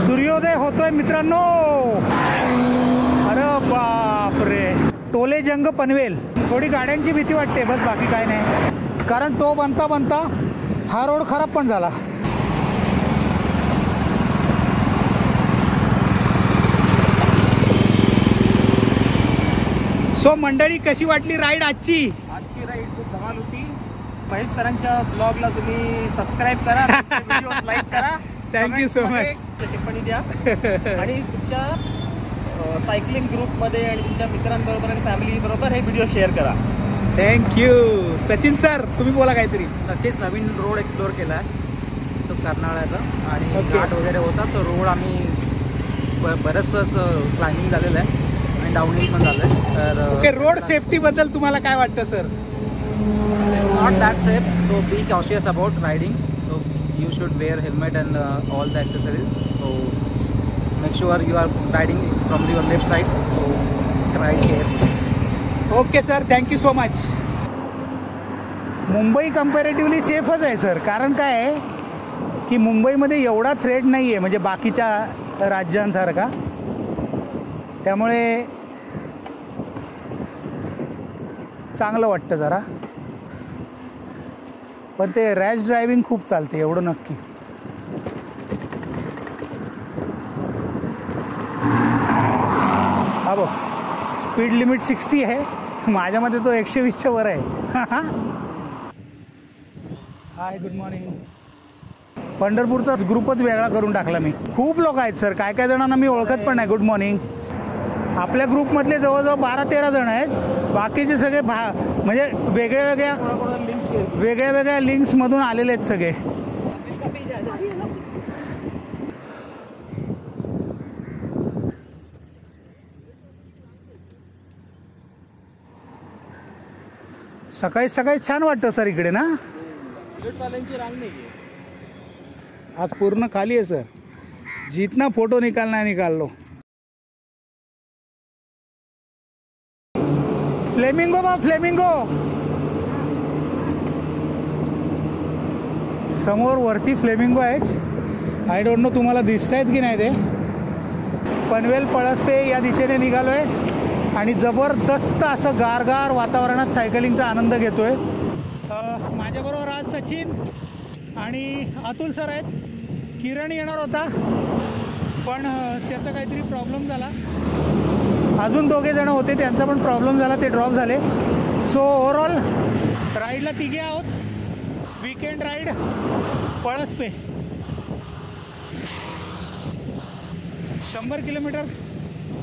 सूर्योदय होतोय मित्रांनो। अरे बापरे, टोले जंग पनवेल। थोडी गाड्यांची भीती वाटते बस, बाकी काय नाही, कारण तो बनता बनता हा रोड खराब पण झाला। सो मंडळी, कशी वाटली राईड आजची? आजची राईड खूप धमाल होती। महेश सरांच्या ब्लॉगला तुम्ही सबस्क्राईब करा, व्हिडिओ लाईक करा, थँक्यू सो मच, टिप्पणी द्या आणि तुमच्या सायकलिंग ग्रुपमध्ये आणि तुमच्या मित्रांबरोबर आणि फॅमिली बरोबर हे व्हिडिओ शेअर करा। थँक्यू। सचिन सर, तुम्ही बोला काहीतरी। नक्कीच नवीन रोड एक्सप्लोअर केला आहे तो कर्नाळ्याचा, आणि घाट वगैरे होता तो रोड आम्ही बरंचसंच क्लाइम्बिंग झालेलं आहे आणि डाऊनहिल पण झालं आहे। तर ओके, रोड सेफ्टीबद्दल तुम्हाला काय वाटतं sir? Not that safe, so be cautious about riding, so you should wear helmet and all the accessories, so make sure you are riding from your left side, so ride carefully. Okay sir, thank you so much. Mumbai comparatively सेफच आहे sir, कारण काय आहे की मुंबईमध्ये एवढा threat नाही आहे म्हणजे बाकीच्या राज्यांसारखा, त्यामुळे चांगलं वाटतं जरा, पण ते रॅश ड्रायव्हिंग खूप चालते एवढं नक्की। हा बघ, स्पीड लिमिट 60 आहे, माझ्यामध्ये तो 120च्या वर आहे। हाय, गुड मॉर्निंग। पंढरपूरचाच ग्रुपच वेगळा करून टाकला मी। खूप लोक आहेत सर, काय काय जणांना मी ओळखत पण नाही। Good morning. आपल्या ग्रुपमधले जवळजवळ 12-13 जण आहेत, बाकीचे सगळे म्हणजे वेगळ्या वेगळ्या लिंक्समधून आलेले आहेत सगळे। सकाळी सकाळी छान वाटतं सर इकडे ना। बुलेटवाल्यांची रांग नाही आहे आज, पूर्ण खाली आहे सर, जितना फोटो निकालना निकाल लो। फ्लेमिंगो बा, फ्लेमिंगो समोर वरती फ्लेमिंगो आहेत। आय डोंट नो तुम्हाला दिसत आहेत की नाही ते। पनवेल पळसपे या दिशेने निघालोय आणि जबरदस्त असं गारगार वातावरणात सायकलिंगचा आनंद घेतोय। माझ्याबरोबर आज सचिन आणि अतुल सर आहेत। किरण येणार होता पण त्याचा काहीतरी प्रॉब्लेम झाला, अजून 2 जण होते त्यांचा पण प्रॉब्लेम झाला, ते ड्रॉप झाले। सो ओव्हरऑल राईडला 3 आहोत, weekend ride Palaspe. 100 kilometre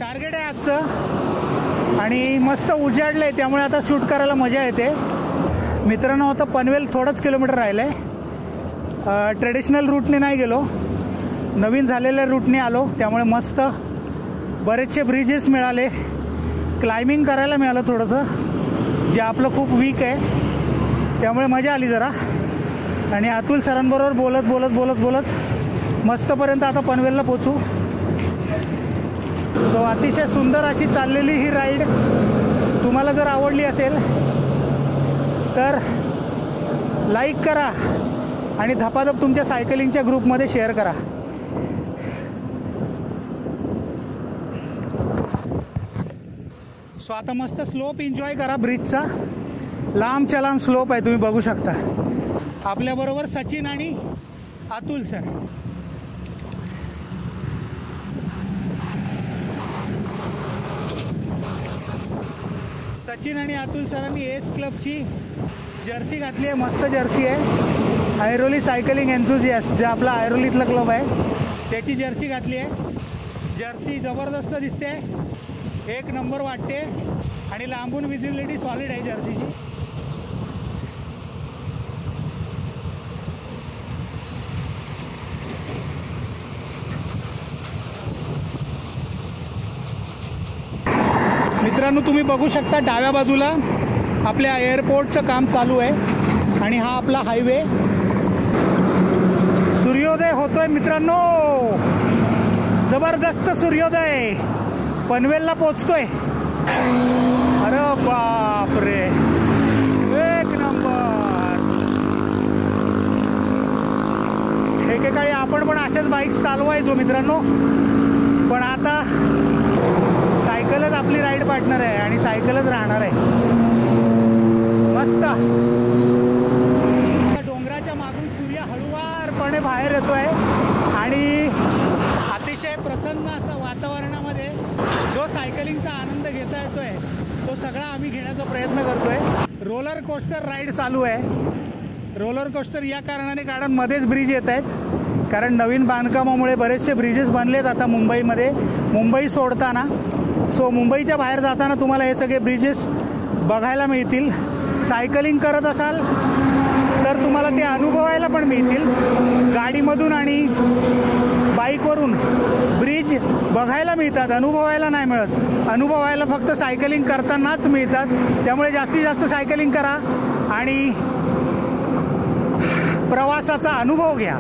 target आहे आजचं आणि मस्त उजाडलं आहे, त्यामुळे आता शूट करायला मजा येते। मित्रांनो, आता पनवेल थोडंच किलोमीटर राहिलं आहे। ट्रेडिशनल रूटने नाही गेलो, नवीन झालेल्या रूटने आलो, त्यामुळे मस्त बरेचसे ब्रिजेस मिळाले, क्लाइम्बिंग करायला मिळालं थोडंसं, जे आपलं खूप वीक आहे, त्यामुळे मजा आली जरा। आणि अतुल सरांबरोबर बोलत बोलत बोलत बोलत मस्तपर्यंत आता पनवेलला पोचू। सो अतिशय सुंदर अशी चाललेली ही राईड तुम्हाला जर आवडली असेल तर लाईक करा आणि धपाधप तुमच्या सायकलिंगच्या ग्रुपमध्ये शेअर करा। सो आता मस्त स्लोप एन्जॉय करा ब्रिजचा, लांबच्या लांब स्लोप आहे, तुम्ही बघू शकता। आपल्याबरोबर सचिन आणि अतुल सर। सचिन आणि अतुल सरांनी एस क्लबची जर्सी घातली आहे, मस्त जर्सी आहे। ऐरोली सायकलिंग एन्थुझियास्ट, जे आपला ऐरोलीतला क्लब आहे त्याची जर्सी घातली आहे। जर्सी जबरदस्त दिसते, एक नंबर वाटते आणि लांबून विजिबिलिटी सॉलिड आहे जर्सीची। मित्रांनो, तुम्ही बघू शकता डाव्या बाजूला आपल्या एअरपोर्टचं काम चालू आहे आणि हा आपला हायवे। सूर्योदय होतोय मित्रांनो, जबरदस्त सूर्योदय, पनवेलला पोचतोय। अरे बापरे, एक नंबर। एकेकाळी आपण पण अशाच बाईक्स चालवायचो मित्रांनो, पण आता सायकलच आपली राईड पार्टनर आहे आणि सायकलच राहणार आहे. मस्त. डोंगराच्या मागून सूर्य हळुवारपणे बाहेर येतोय आणि अतिशय प्रसन्न असं वातावरणामध्ये जो सायकलिंगचा आनंद घेता येतोय तो सगळा आम्ही घेण्याचा प्रयत्न करतोय. रोलर कोस्टर राईड चालू आहे. रोलर कोस्टर या कारणाने कारण मध्येच ब्रिज येत आहेत, कारण नवीन बांधकामामुळे बरेचसे ब्रिजेस बनलेत आता मुंबईमध्ये मुंबई सोडताना. सो मुंबईच्या बाहेर जाताना तुम्हाला हे सगळे ब्रिजेस बघायला मिळतील. सायकलिंग करत असाल तर तुम्हाला ते अनुभवायला पण मिळतील. गाडीमधून आणि बाईकवरून ब्रिज बघायला मिळतात, अनुभवायला नाही मिळत. अनुभवायला फक्त सायकलिंग करतानाच मिळतात. त्यामुळे जास्तीत जास्त सायकलिंग करा आणि प्रवासाचा अनुभव घ्या.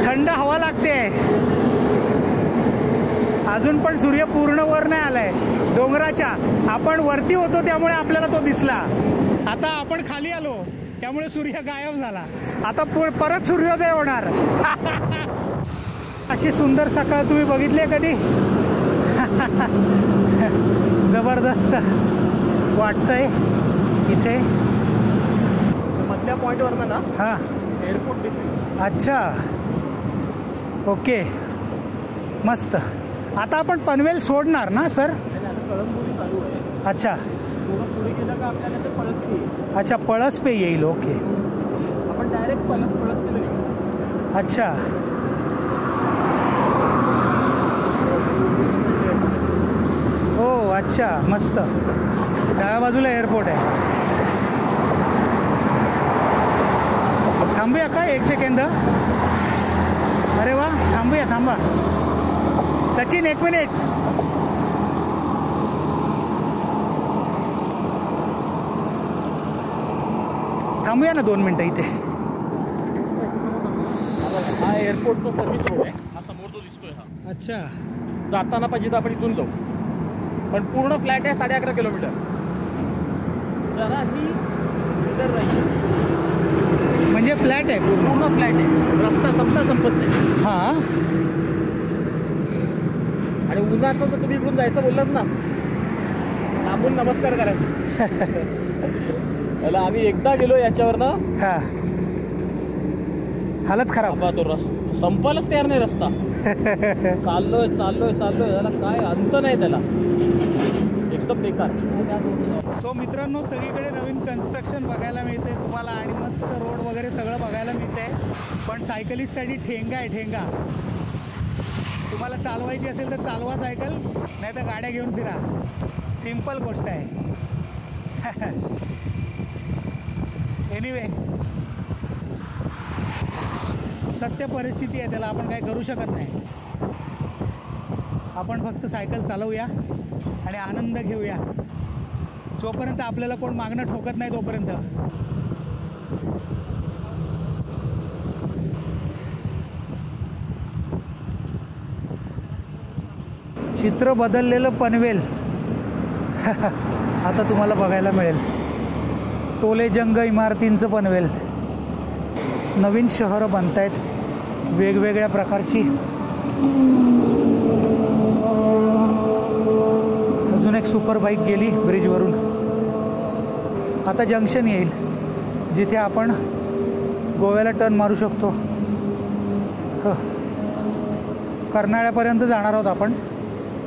थंड हवा लागते. अजून पण सूर्य पूर्ण वर नाही आलाय डोंगराच्या. आपण वरती होतो त्यामुळे आपल्याला तो दिसला. आता आपण खाली आलो त्यामुळे सूर्य गायब झाला. आता परत सूर्योदय होणार. अशी सुंदर सकाळ तुम्ही बघितली कधी? जबरदस्त वाटतंय इथे मधल्या पॉईंटवर ना. हां, एअरपोर्ट दिसेल. अच्छा, ओके, मस्त. आता आपण पनवेल सोडणार ना सर? कळंबोली चालू आहे. अच्छा, थोडं पुढे गेलं का आपल्याला ते पळसपे. अच्छा, पळसपे येईल. ओके, आपण डायरेक्ट पळसपेला निघू. अच्छा, हो, अच्छा, मस्त. डाव्या बाजूला एअरपोर्ट आहे. थांबूया का 1 सेकंद? अरे वा, थांबूया, थांबा. सचिन 1 मिनिट. थांबूया ना 2 मिनिटं इथे. हा एअरपोर्टचा सर्व्हिस रोड आहे. हा समोर जो दिसतोय हा. अच्छा, जाताना पाहिजे तर आपण इथून जाऊ, पण पूर्ण फ्लॅट आहे 11.5 किलोमीटर. जरा ही इधर राहील म्हणजे फ्लॅट आहे पूर्ण फ्लॅट आहे. रस्ता संपत नाही. हां, आणि उन्हाचं तर तुम्ही इकडून जायचं बोललात ना, थांबून नमस्कार करायचा. त्याला आम्ही एकदा गेलो याच्यावर ना. हां, हालत खराब. तो रस्ता संपायलाच तयार नाही. रस्ता चाललोय त्याला काय अंत नाही, त्याला एकदम बेकार. सो मित्रांनो, सगळीकडे नवीन कन्स्ट्रक्शन बघायला मिळते तुम्हाला आणि मस्त रोड वगैरे सगळं बघायला मिळते. पण सायकलिस्टसाठी ठेंगा आहे, ठेंगा. तुम्हाला चालवायची असेल तर चालवा सायकल, नाही तर गाड्या घेऊन फिरा. सिंपल गोष्ट आहे. एनिवे, सत्य परिस्थिती आहे, त्याला आपण काय करू शकत नाही. आपण फक्त सायकल चालवूया आणि आनंद घेऊया. जोपर्यंत आपल्याला कोण मागणं ठोकत नाही तोपर्यंत. चित्र बदललेलं पनवेल आता तुम्हाला बघायला मिळेल. टोलेजंग इमारतींचं पनवेल. नवीन शहरं बनत आहेत वेगवेगळ्या प्रकारची. अजून एक सुपर बाईक गेली ब्रिजवरून. आता जंक्शन येईल जिथे आपण गोव्याला टर्न मारू शकतो. कर्नाळ्यापर्यंत जाणार आहोत आपण.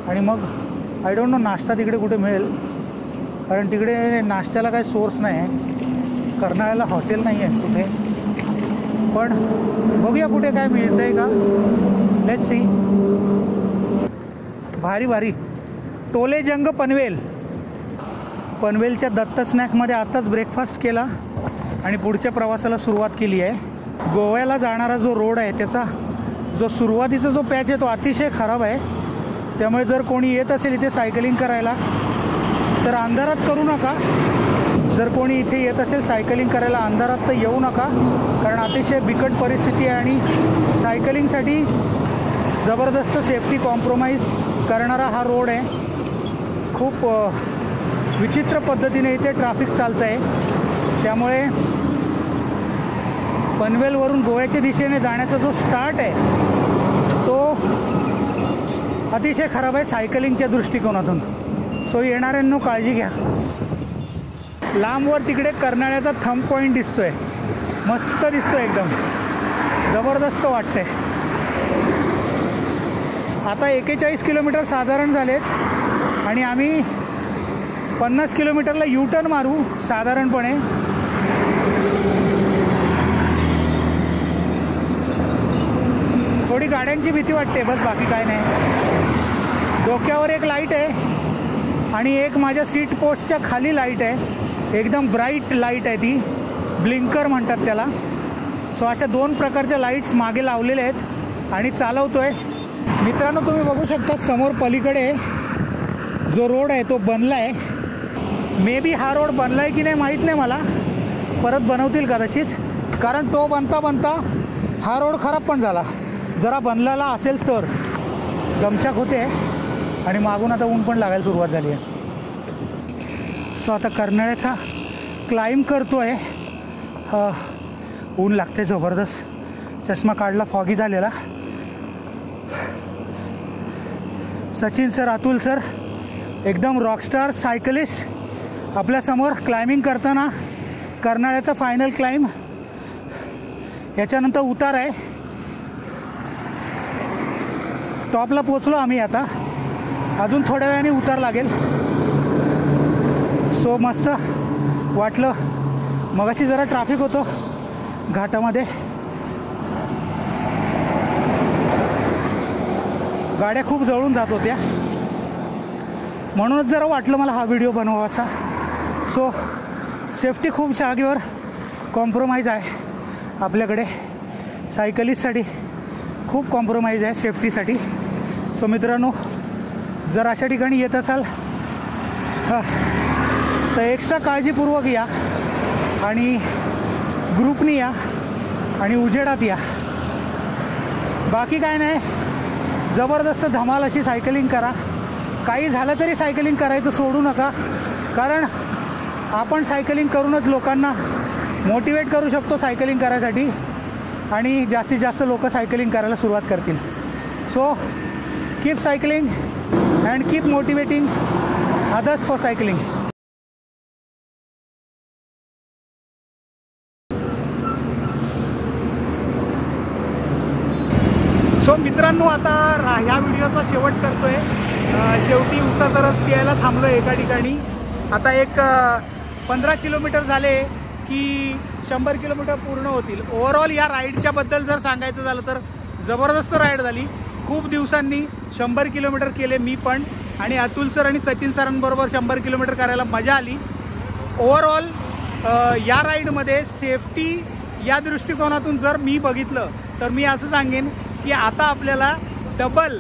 आणि मग आय डोंट नो नाश्ता तिकडे कुठे मिळेल, कारण तिकडे नाश्त्याला काही सोर्स नाही आहे. कर्नाळ्याला हॉटेल नाही आहे कुठे, पण बघूया कुठे काय मिळतं आहे का. Let's see. भारी भारी. टोलेजंग पनवेल. पनवेलच्या दत्त स्नॅकमध्ये आताच ब्रेकफास्ट केला आणि पुढच्या प्रवासाला सुरुवात केली आहे. गोव्याला जाणारा जो रोड आहे त्याचा जो सुरुवातीचा जो पॅच आहे तो अतिशय खराब आहे. त्यामुळे जर कोणी येत असेल इथे सायकलिंग करायला तर अंधारात करू नका. जर कोणी इथे येत असेल सायकलिंग करायला अंधारात तर येऊ नका, कारण अतिशय बिकट परिस्थिती आहे आणि सायकलिंगसाठी जबरदस्त सेफ्टी कॉम्प्रोमाइज करणारा हा रोड आहे. खूप विचित्र पद्धतीने इथे ट्रॅफिक चालतं आहे. त्यामुळे पनवेलवरून गोव्याच्या दिशेने जाण्याचा जो स्टार्ट आहे तो अतिशय खराब आहे सायकलिंगच्या दृष्टिकोनातून. सो येणाऱ्यांनो काळजी घ्या. लांबवर तिकडे कर्नाळ्याचा थंब पॉईंट दिसतोय, मस्त दिसतोय, एकदम जबरदस्त वाटतंय. आता 41 किलोमीटर साधारण झालेत आणि आम्ही 50 किलोमीटरला U-टर्न मारू साधारणपणे. थोडी गाड्यांची भीती वाटते बस, बाकी काय नाही. डोक्यावर एक लाईट आहे आणि एक माझ्या सीट पोस्टच्या खाली लाईट आहे, एकदम ब्राईट लाईट आहे, ती ब्लिंकर म्हणतात त्याला. सो अशा 2 प्रकारच्या लाईट्स मागे लावलेल्या आहेत आणि चालवतोय. मित्रांनो तुम्ही बघू शकता समोर पलीकडे जो रोड आहे तो बनला आहे. मे बी हा रोड बनला आहे की नाही माहीत नाही मला, परत बनवतील कदाचित, कारण तो बनता बनता हा रोड खराब पण झाला. जरा बनलेला असेल तर गमचाक होते आणि मागून आता ऊन पण लागायला सुरुवात झाली आहे. सो आता कर्नाळ्याचा क्लाइंब करतो आहे. ऊन लागते जबरदस्त, चष्मा काढला, फॉगी झालेला. सचिन सर, अतुल सर एकदम रॉकस्टार सायकलिस्ट आपल्यासमोर क्लाइम्बिंग करताना. कर्नाळ्याचा फायनल क्लाइंब, याच्यानंतर उतार आहे. टॉपला पोचलो आम्ही, आता अजून थोड्या वेळाने उतार लागेल. सो मस्त वाटलं. मगाशी जरा ट्रॅफिक होतो घाटामध्ये, गाड्या खूप जवळून जात होत्या, म्हणूनच जरा वाटलं मला हा व्हिडिओ बनवावासा. सो सेफ्टी खूप जागेवर कॉम्प्रोमाइज आहे आपल्याकडे, सायकलिस्टसाठी खूप कॉम्प्रोमाइज आहे सेफ्टीसाठी. सो मित्रांनो जर अशा ठिकाणी येत असाल तर एक्स्ट्रा काळजीपूर्वक या आणि ग्रुपनी या आणि उजेडात या. बाकी काय नाही, जबरदस्त धमाल अशी सायकलिंग करा. काही झालं तरी सायकलिंग करायचं सोडू नका, कारण आपण सायकलिंग करूनच लोकांना मोटिवेट करू शकतो सायकलिंग करायसाठी आणि जास्तीत जास्त लोक सायकलिंग करायला सुरुवात करतील. So keep cycling and keep motivating others for cycling. So मित्रांनो आता ह्या व्हिडिओचा शेवट करतोय. शेवटी उसाचा रस प्यायला थांबलो एका ठिकाणी. आता एक 15 किलोमीटर झाले की 100 किलोमीटर पूर्ण होतील. ओव्हरऑल या राईडच्या बद्दल जर सांगायचं झालं तर जबरदस्त राईड झाली. खूप दिवसांनी 100 किलोमीटर केले मी पण, आणि अतुल सर आणि सचिन सरांबरोबर 100 किलोमीटर करायला मजा आली. ओव्हरऑल या राईडमध्ये सेफ्टी या दृष्टिकोनातून जर मी बघितलं तर मी असं सांगेन की आता आपल्याला डबल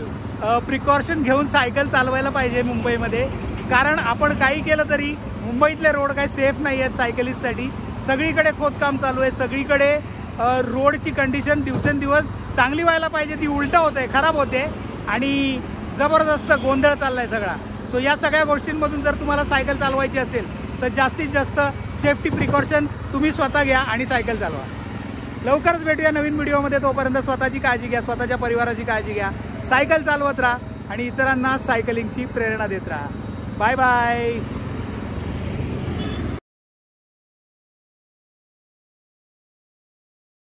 प्रिकॉशन घेऊन सायकल चालवायला पाहिजे मुंबईमध्ये. कारण आपण काही केलं तरी मुंबईतले रोड काही सेफ नाही आहेत सायकलिस्टसाठी. सगळीकडे खोदकाम चालू आहे, सगळीकडे रोडची कंडिशन दिवसेंदिवस चांगली व्हायला पाहिजे ती उलटं होत आहे, खराब होते आणि जबरदस्त गोंधळ चाललाय सगळा. सो या सगळ्या गोष्टींमधून जर तुम्हाला सायकल चालवायची असेल तर जास्तीत जास्त सेफ्टी प्रिकॉशन तुम्ही स्वतः घ्या आणि सायकल चालवा. लवकरच भेटूया नवीन व्हिडिओमध्ये. तोपर्यंत स्वतःची काळजी घ्या, स्वतःच्या परिवाराची काळजी घ्या, सायकल चालवत राहा आणि इतरांना सायकलिंगची प्रेरणा देत राहा. Bye bye.